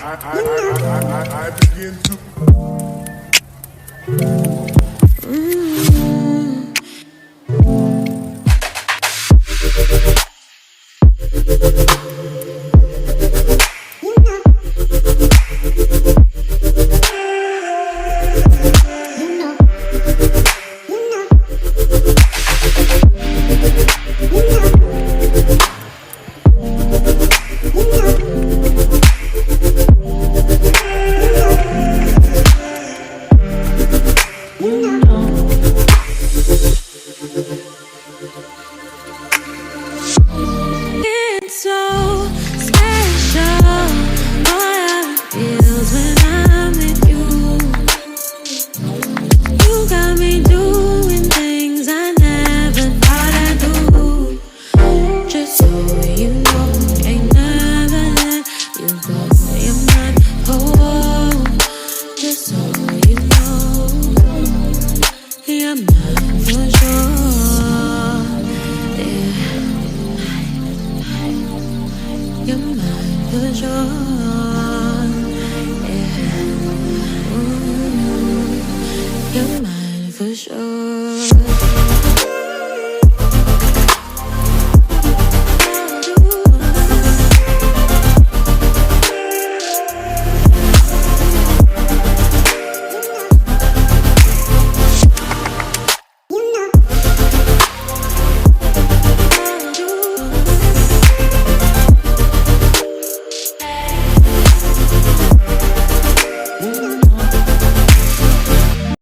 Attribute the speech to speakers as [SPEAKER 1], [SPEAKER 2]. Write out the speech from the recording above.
[SPEAKER 1] I begin to.
[SPEAKER 2] It's so special. Boy, how it feels when I'm with you. You got me doing things I never thought I'd do. Just so you know, ain't never let you go. You're mine, oh. Just so you know, you're mine for sure. Yeah. You're mine for sure.